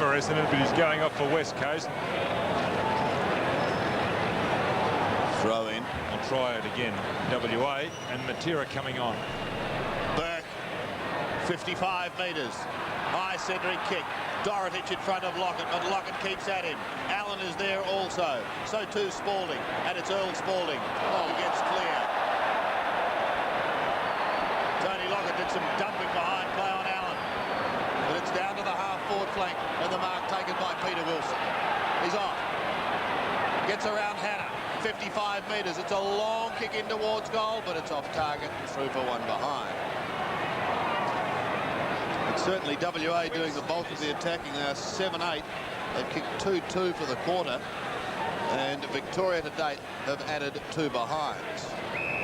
for Essendon, but he's going off for West Coast. Throw in. I'll try it again. WA and Matera coming on. Burke, 55 metres. High centering kick. Dorotich in front of Lockett, but Lockett keeps at him. Allen is there also. So too Spalding, and it's Earl Spalding who gets clear. Tony Lockett did some dumping behind play on Allen, but it's down to the half-forward flank, and the mark taken by Peter Wilson. He's off. Gets around Hannah. 55 metres. It's a long kick in towards goal, but it's off target and through for one behind. It's certainly WA doing the bulk of the attacking. Now 7-8. They've kicked 2-2 for the quarter, and Victoria to date have added 2 behinds.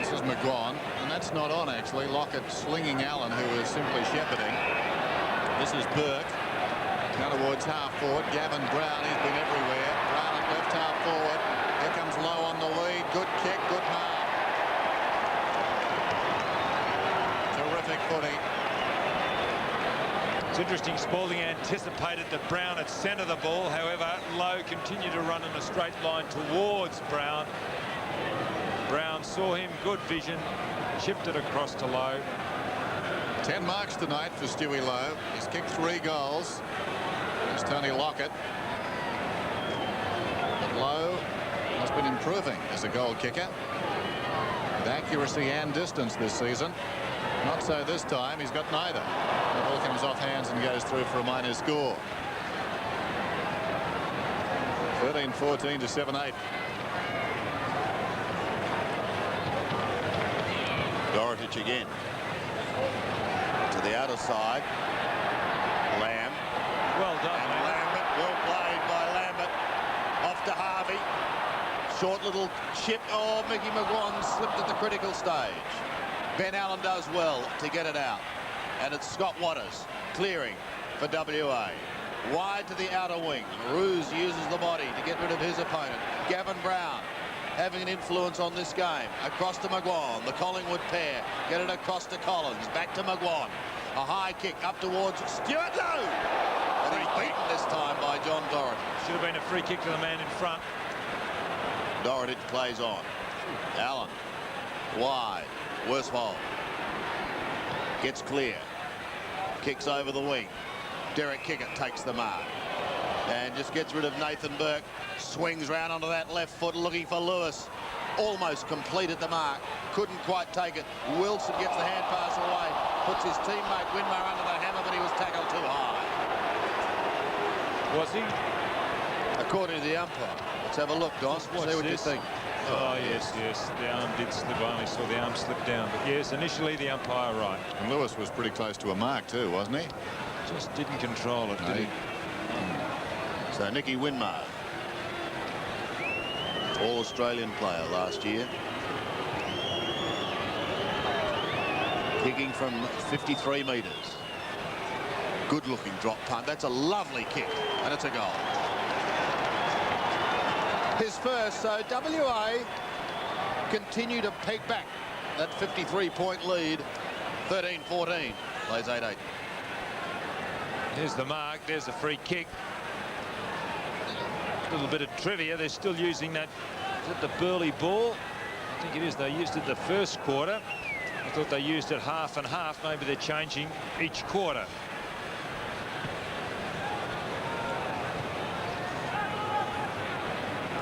This is McGuane, and that's not on actually. Lockett slinging Allen, who is simply shepherding. This is Burke. Down towards half forward. Gavin Brown, he's been everywhere. Brown at left half forward. Here comes Lowe on the lead. Good kick, good half. Terrific footy. It's interesting, Spalding anticipated that Brown had centre the ball. However, Lowe continued to run in a straight line towards Brown. Brown saw him, good vision, chipped it across to Lowe. 10 marks tonight for Stewie Lowe. He's kicked 3 goals. There's Tony Lockett. But Lowe has been improving as a goal kicker with accuracy and distance this season. Not so this time. He's got neither. The ball comes off hands and goes through for a minor score. 13-14 to 7-8. Dorotich again. To the outer side. Lamb. Well done, and mate. Lambert. Well played by Lambert. Off to Harvey. Short little chip. Oh, Mickey McGuane slipped at the critical stage. Ben Allen does well to get it out. And it's Scott Waters clearing for WA. Wide to the outer wing. Ruse uses the body to get rid of his opponent. Gavin Brown having an influence on this game. Across to McGuane. The Collingwood pair get it across to Collins. Back to McGuane. A high kick up towards Stuart Lowe. And he's beaten this time by John Dorotich. Should have been a free kick to the man in front. Dorotich plays on. Allen. Wide. Worsfold. Gets clear. Kicks over the wing. Derek Kickett takes the mark. And just gets rid of Nathan Burke. Swings round onto that left foot looking for Lewis. Almost complete at the mark. Couldn't quite take it. Wilson gets the hand pass away. Puts his teammate Winmar under the hammer, but he was tackled too high. Was he? According to the umpire. Let's have a look, Don. See what you think. Oh, yes, yes. The arm did slip. I only saw the arm slip down. But yes, initially the umpire right. And Lewis was pretty close to a mark too, wasn't he? Just didn't control it, did he? So Nicky Winmar, All-Australian player last year. Kicking from 53 metres. Good-looking drop punt. That's a lovely kick, and it's a goal. His first, so WA continue to peg back that 53-point lead. 13-14, plays 8-8. There's the mark, there's the free kick. A little bit of trivia, they're still using that. Is it the Burley ball? I think it is. They used it the first quarter. I thought they used it half and half. Maybe they're changing each quarter.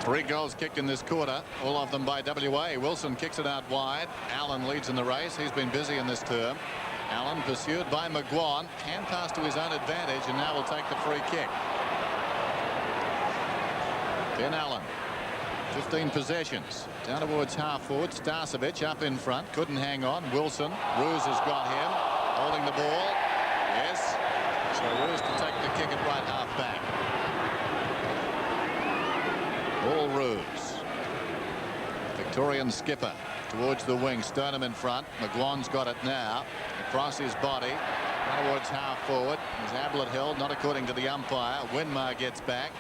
Three goals kicked in this quarter, all of them by WA. Wilson kicks it out wide. Allen leads in the race. He's been busy in this term. Allen pursued by McGuane. Hand pass to his own advantage, and now will take the free kick. Ben Allen, 15 possessions. Down towards half forward. Starcevic up in front. Couldn't hang on. Wilson. Ruse has got him. Holding the ball. Yes. So Ruse to take the kick at right half back. All Ruse. Victorian skipper towards the wing. Stoneham in front. McGuane's got it now. Across his body. Towards half forward. Is Ablett held? Not according to the umpire. Winmar gets back.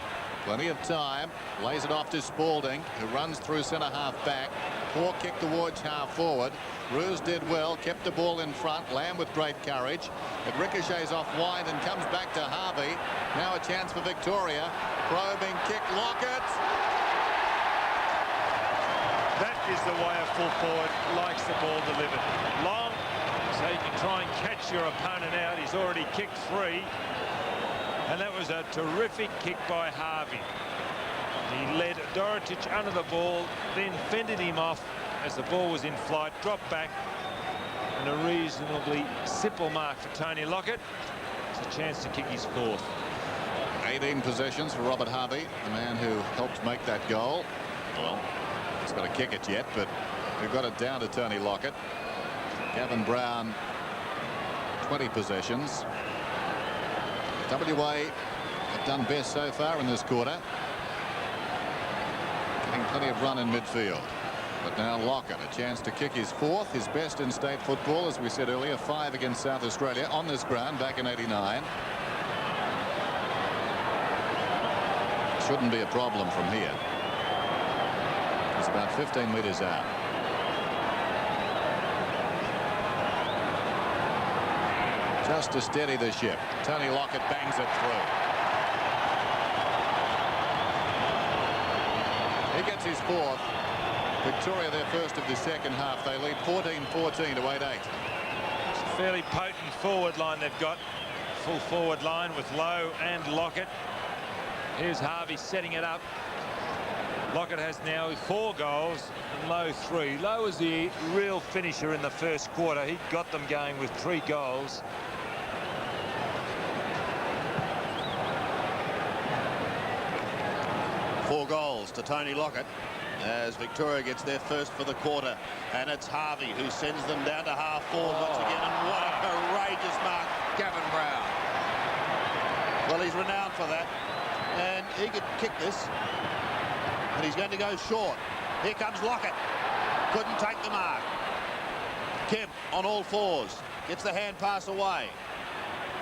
Plenty of time. Lays it off to Spalding, who runs through centre half back. Poor kick towards half forward. Roos did well, kept the ball in front. Lamb with great courage. It ricochets off wide and comes back to Harvey. Now a chance for Victoria. Probing kick, Lockett. That is the way a full forward likes the ball delivered. Long, so you can try and catch your opponent out. He's already kicked 3. And that was a terrific kick by Harvey. He led Dorotic under the ball, then fended him off as the ball was in flight, dropped back, and a reasonably simple mark for Tony Lockett. It's a chance to kick his 4th. 18 possessions for Robert Harvey, the man who helped make that goal. Well, he's got to kick it yet, but we've got it down to Tony Lockett. Gavin Brown, 20 possessions. WA have done best so far in this quarter. Getting plenty of run in midfield. But now Lockett, a chance to kick his 4th, his best in state football, as we said earlier, 5 against South Australia on this ground back in '89. Shouldn't be a problem from here. It's about 15 metres out. Just to steady the ship. Tony Lockett bangs it through. He gets his 4th. Victoria their first of the second half. They lead 14-14 to 8-8. It's a fairly potent forward line they've got. Full forward line with Lowe and Lockett. Here's Harvey setting it up. Lockett has now 4 goals and Lowe 3. Lowe was the real finisher in the first quarter. He got them going with 3 goals. Four goals to Tony Lockett as Victoria gets their first for the quarter, and it's Harvey who sends them down to half forward once again, and what a courageous mark, Gavin Brown. Well, he's renowned for that, and he could kick this, and he's going to go short. Here comes Lockett, couldn't take the mark. Kemp on all 4s, gets the hand pass away.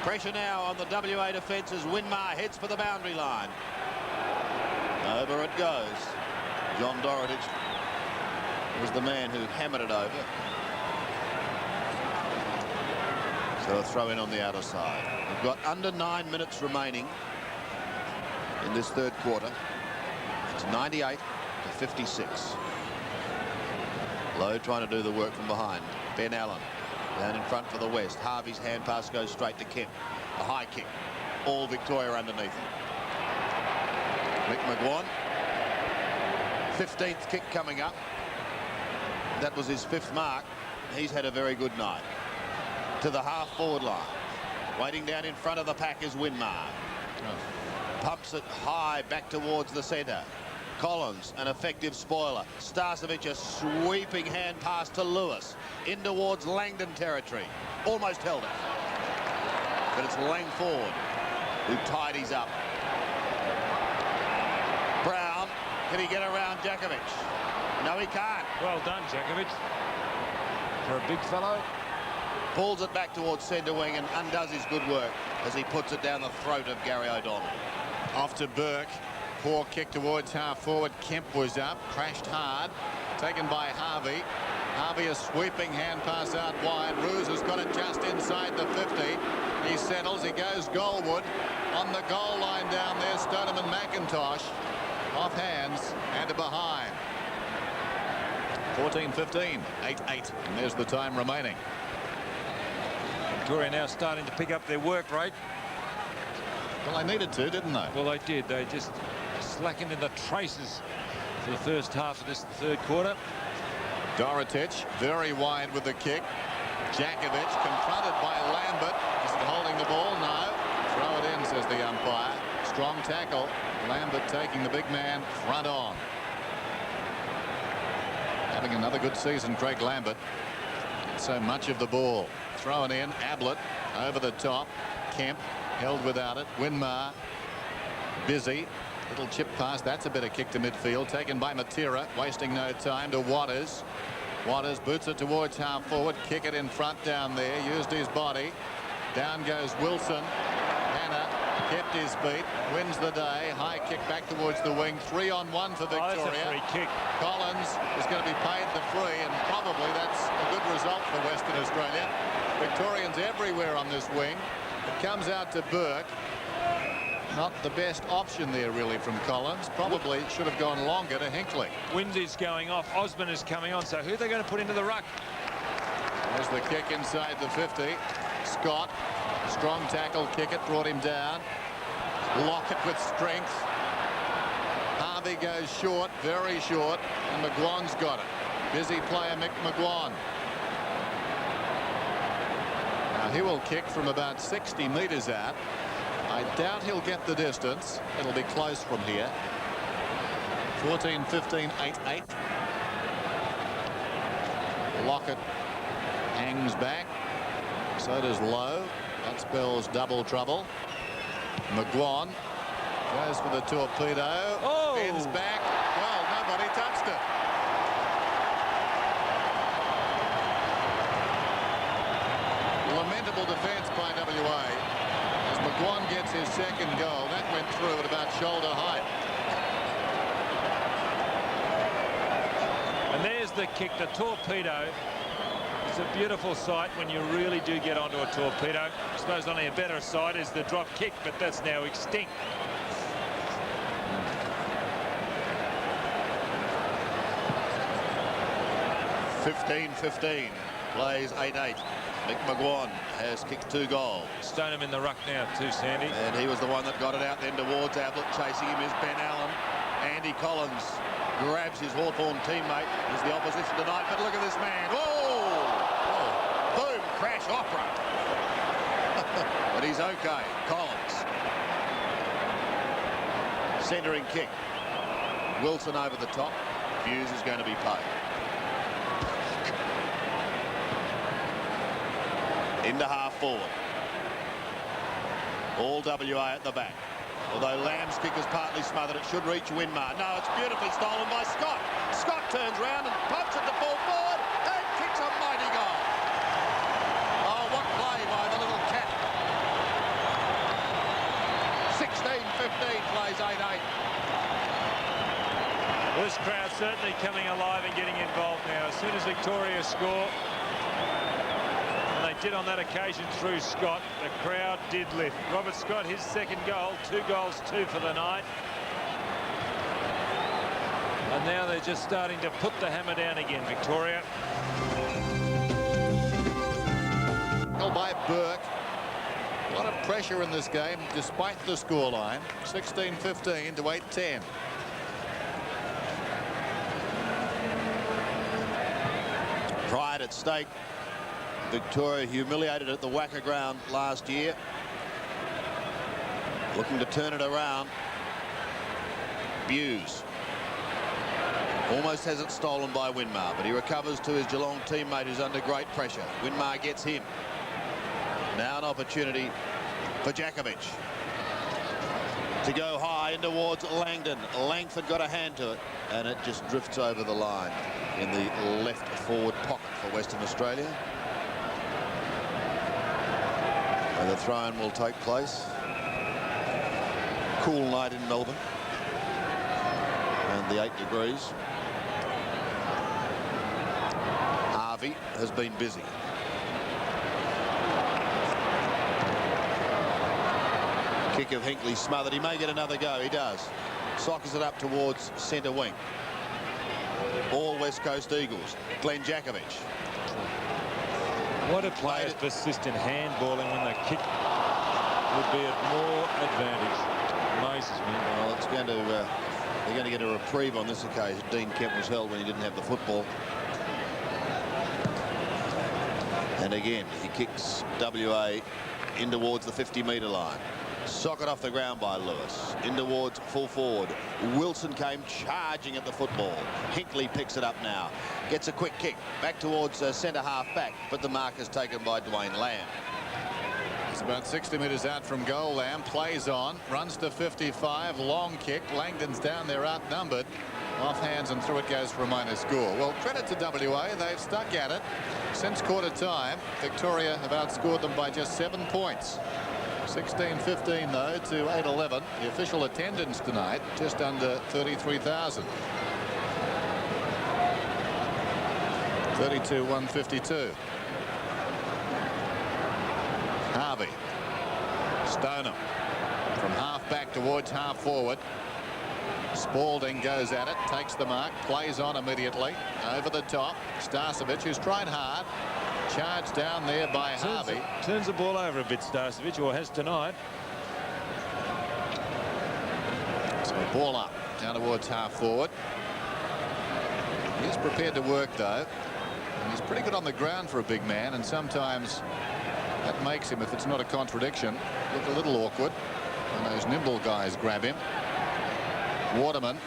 Pressure now on the WA defence as WINMAR heads for the boundary line. Over it goes. John Dorotic was the man who hammered it over. So a throw in on the outer side. We've got under 9 minutes remaining in this third quarter. It's 98-56. Lowe trying to do the work from behind. Ben Allen down in front for the West. Harvey's hand pass goes straight to Kemp. A high kick. All Victoria underneath it. McGuane. 15th kick coming up. That was his 5th mark. He's had a very good night. To the half forward line. Waiting down in front of the pack is WINMAR. Pumps it high back towards the centre. Collins, an effective spoiler. Starcevic, a sweeping hand pass to Lewis. In towards Langdon territory. Almost held it. But it's Langford who tidies up. Brown, can he get around Djakovic? No, he can't. Well done, Djakovic. For a big fellow. Pulls it back towards centre wing and undoes his good work as he puts it down the throat of Gary O'Donnell. Off to Burke. Poor kick towards half forward. Kemp was up, crashed hard, taken by Harvey. Harvey, a sweeping hand pass out wide. Roos has got it just inside the 50. He settles, he goes goalward. On the goal line down there, Stoneham and McIntosh. Off hands and to behind. 14-15, 8-8, and there's the time remaining. Victoria now starting to pick up their work rate. Well, they needed to, didn't they? Well, they did. They just slackened in the traces for the first half of this third quarter. Dorotic very wide with the kick. Djakovic confronted by Lambert. Is it holding the ball? No. Throw it in, says the umpire. Strong tackle. Lambert taking the big man front on. Having another good season, Craig Lambert. So much of the ball. Thrown in. Ablett over the top. Kemp held without it. WINMAR busy. Little chip pass. That's a better kick to midfield. Taken by Matera. Wasting no time to Waters. Waters boots it towards half forward. Kick it in front down there. Used his body. Down goes Wilson. Hannah kept his feet, wins the day. High kick back towards the wing. 3-on-1 for Victoria. Oh, that's a free kick. Collins is going to be paid the free, and probably that's a good result for Western Australia. Victorians everywhere on this wing. It comes out to Burke. Not the best option there, really, from Collins. Probably should have gone longer to Hinkley. Winsy's going off. Osborne is coming on. So who are they going to put into the ruck? There's the kick inside the 50. Scott, strong tackle, kick it, brought him down. Lockett with strength. Harvey goes short, very short, and McGuane's got it. Busy player McGuane. Now he will kick from about 60 metres out. I doubt he'll get the distance. It'll be close from here. 14-15, 8-8. Lockett hangs back. So does Lowe. That spells double trouble. McGuane goes for the torpedo. Oh! Ends back. Well, nobody touched it. Lamentable defence by WA. As McGuane gets his second goal, that went through at about shoulder height. And there's the kick, the torpedo. It's a beautiful sight when you really do get onto a torpedo. I suppose only a better sight is the drop kick, but that's now extinct. (15-15) plays 8-8. Mick McGuane has kicked 2 goals. Stoneham in the ruck now too, Sandy. And he was the one that got it out then towards Ablett. Chasing him is Ben Allen. Andy Collins grabs his Hawthorn teammate. He's the opposition tonight, but look at this man. Whoa! Boom! Crash opera. But he's okay. Collins. Centering kick. Wilson over the top. Hughes is going to be paid. Into half forward. All WA at the back. Although Lamb's kick is partly smothered, it should reach WINMAR. No, it's beautifully stolen by Scott. Scott turns round and pumps it to full forward and kicks a mighty goal. Oh, what play by the little cat. 16-15 plays 8-8. This crowd certainly coming alive and getting involved now. As soon as Victoria score, did on that occasion through Scott, the crowd did lift. Robert Scott, his second goal, 2 goals, 2 for the night. And now they're just starting to put the hammer down again, Victoria. By Burke. A lot of pressure in this game, despite the scoreline. 16-15 to 8-10. Pride at stake. Victoria humiliated at the Wacker ground last year. Looking to turn it around. Hughes almost has it stolen by WINMAR, but he recovers to his Geelong teammate who's under great pressure. WINMAR gets him. Now an opportunity for Jakovic to go high in towards Langdon. Langford got a hand to it, and it just drifts over the line in the left forward pocket for Western Australia. And the throw-in will take place. Cool night in Melbourne. And the 8 degrees. Harvey has been busy. Kick of Hinkley smothered. He may get another go. He does. Sockers it up towards centre wing. All West Coast Eagles. Glenn Jakovic. What a player's persistent handballing when the kick would be at more advantage. Amazes me. Well, it's going to, they're going to get a reprieve on this occasion. Dean Kemp was held when he didn't have the football. And again, he kicks WA in towards the 50-metre line. Socket off the ground by Lewis. In towards full forward. Wilson came charging at the football. Hinkley picks it up now. Gets a quick kick back towards centre half back, but the mark is taken by Dwayne Lamb. It's about 60 metres out from goal. Lamb plays on, runs to 55, long kick. Langdon's down there outnumbered. Off hands and through it goes for a minor score. Well, credit to WA. They've stuck at it since quarter time. Victoria have outscored them by just 7 points. 16-15 though to 8-11. The official attendance tonight just under 33,000. 32-152. Harvey. Stoneham from half back towards half forward. Spalding goes at it, takes the mark, plays on immediately. Over the top. Starcevic, who's tried hard. Charged down there by Harvey. Turns the ball over a bit, Starcevic, or has tonight. So ball up, down towards half forward. He's prepared to work, though. And he's pretty good on the ground for a big man, and sometimes that makes him, if it's not a contradiction, look a little awkward when those nimble guys grab him. Waterman.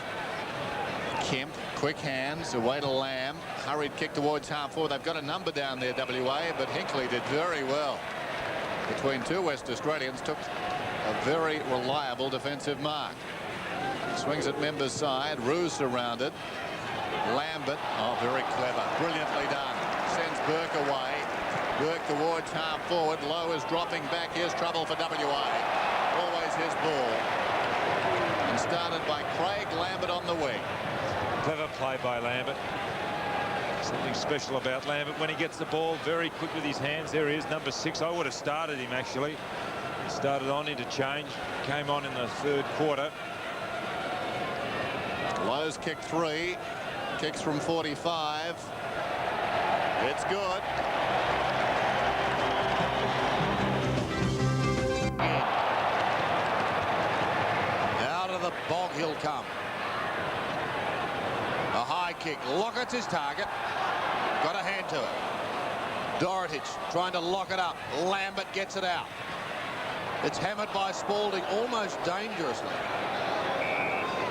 Kemp, quick hands, away to Lamb. Hurried kick towards half forward. They've got a number down there, WA, but Hinkley did very well. Between two West Australians, took a very reliable defensive mark. Swings at Member's side. Roos surrounded. Lambert, oh, very clever. Brilliantly done. Sends Burke away. Burke towards half forward. Lowe is dropping back. Here's trouble for WA. Always his ball. And started by Craig Lambert on the wing. Clever play by Lambert. Something special about Lambert when he gets the ball, very quick with his hands. There he is, number 6. I would have started him, actually. He started on interchange, came on in the third quarter. Lowe's kicked 3. Kicks from 45. It's good. Out of the bog he'll come. A high kick. Lockett's his target. Got a hand to it. Dorotich trying to lock it up. Lambert gets it out. It's hammered by Spalding almost dangerously.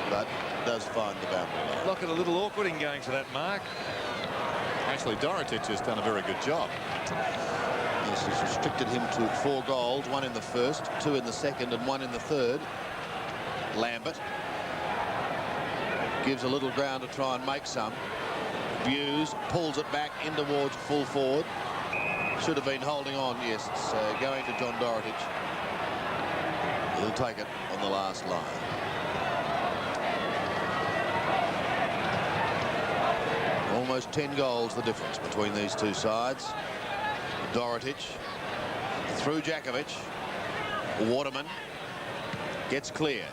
But does find the boundary. Lockett a little awkward in going for that mark. Actually, Dorotich has done a very good job. Yes, he's restricted him to 4 goals, 1 in the first, 2 in the second, and 1 in the third. Lambert gives a little ground to try and make some. Hughes pulls it back in towards full forward. Should have been holding on. Yes, it's going to John Dorotich. He'll take it on the last line. Almost 10 goals the difference between these two sides. Dorotich through Jakovic. Waterman gets clear.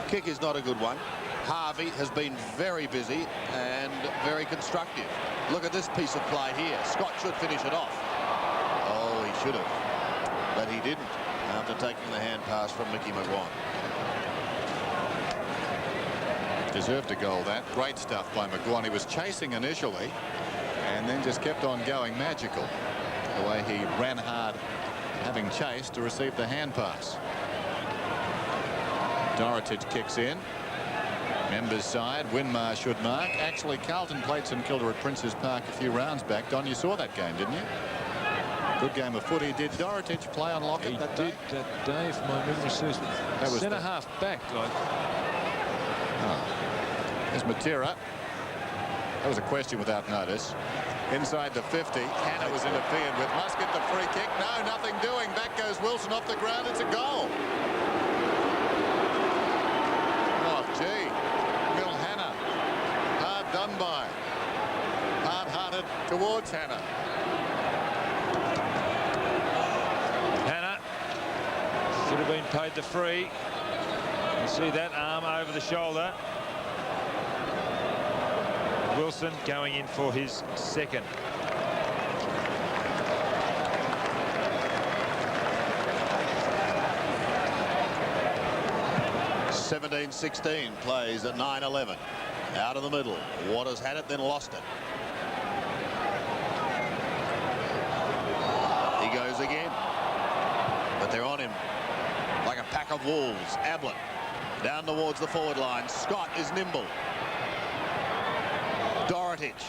Kick is not a good one. Harvey has been very busy and very constructive. Look at this piece of play here. Scott should finish it off. Oh, he should have, but he didn't after taking the hand pass from Mickey McGuane. Deserved a goal, that. Great stuff by McGuane. He was chasing initially and then just kept on going. Magical the way he ran hard, having chased, to receive the hand pass. Dorotich kicks in. Members side. WINMAR should mark. Actually, Carlton played St Kilda at Princes Park a few rounds back. Don, you saw that game, didn't you? Good game of footy. Did Dorotich play on Lockett He that did day? that day, if my memory serves me. That was centre half back. Like. There's Matera. That was a question without notice. Inside the 50. Hannah was interfered with. Must get the free kick. No, nothing doing. Back goes Wilson off the ground. It's a goal. Oh, gee. Bill Hannah. Hard done by. Hard-hearted towards Hannah. Hannah should have been paid the free. You see that arm over the shoulder. Wilson going in for his second. (17-16) plays at 9-11. Out of the middle. Waters had it, then lost it. He goes again. But they're on him like a pack of wolves. Ablett down towards the forward line. Scott is nimble. Dorotich.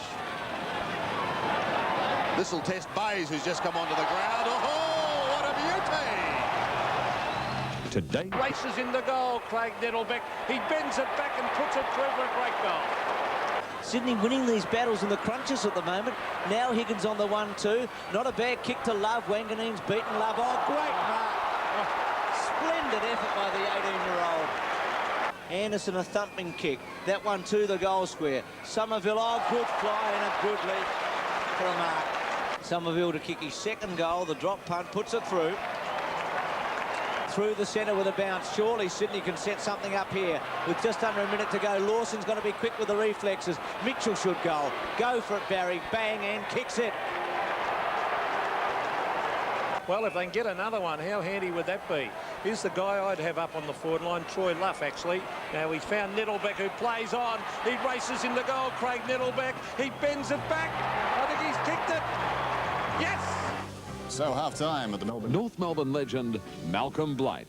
This will test Bayes, who's just come onto the ground. Oh, what a beauty! Today. Races in the goal, Craig Nettlebeck. He bends it back and puts it through for a great goal. Sydney winning these battles in the crunches at the moment. Now Higgins on the 1-2. Not a bad kick to Love. Wanganeen's beaten Love. Oh, great mark. splendid effort by the 18-year-old. Anderson a thumping kick. That one to the goal square. Somerville, oh, good fly and a good leap for a mark. Somerville to kick his second goal. The drop punt puts it through. Through the centre with a bounce. Surely Sydney can set something up here with just under a minute to go. Lawson's going to be quick with the reflexes. Mitchell should go. Go for it, Barry. Bang, and kicks it. Well, if they can get another one, how handy would that be? Here's the guy I'd have up on the forward line, Troy Luff, actually. Now, he's found Nettlebeck, who plays on. He races in the goal, Craig Nettlebeck. He bends it back. I think he's kicked it. Yes! So half-time at the Melbourne. North Melbourne legend Malcolm Blight.